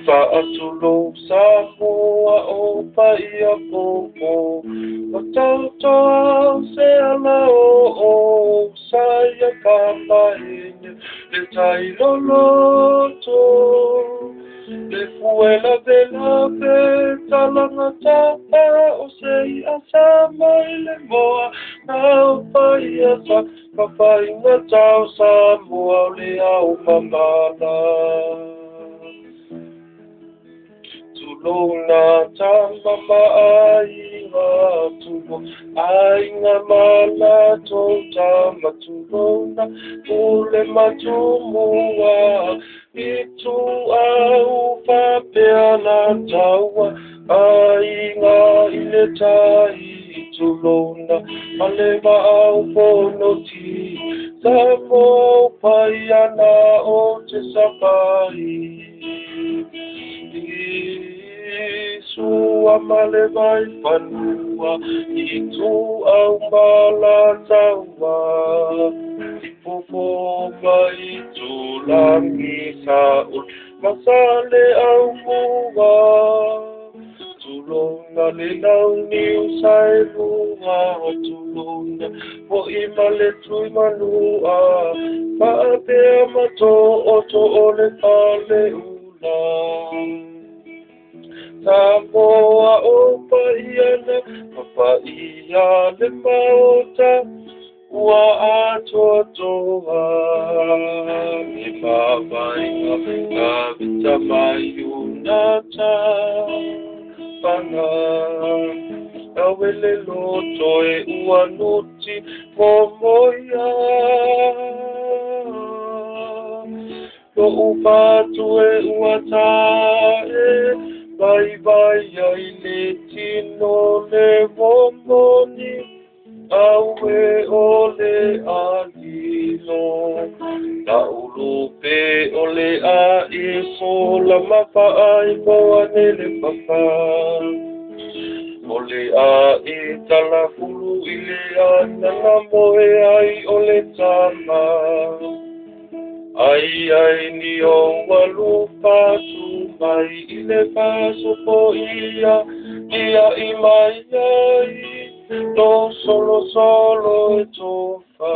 Whaatulou Samoa o Paia popo. Watautoa se ala o saia kapaine. Le tailoloto. Le fuela vela talanga tapa o sei asama ile moa. Nau Paia sa kapainga tau Samoa le au mamana. Tulona tama ainga tulo ainga mala tama tulona ule matumua itu au papeana tawa ainga ile tai tulona malema au ponoti Samoa Paiana o te sapai Sua male vai panua itu au malatawa Ipopo mai tulangi saul masale au mua Tulona le lau ni usai lua tulona po imale tui manua Paapea mato oto ole pale ula Samoa o Paiana, Paia le maota, ua atoatoa. Me Mavaega, Tavita mai Ionatana. Awele loto e ua nuti momoia. Lo upatu e ua tae. Bye bye ile tino le bomoni awe ole alilo na ulupe ole a iso la mapa ai boane le papa ole a itala fulu ile ana moe ai ole tama ai ni o walupa tu mai ile paso po ia imai ai no solo e tofa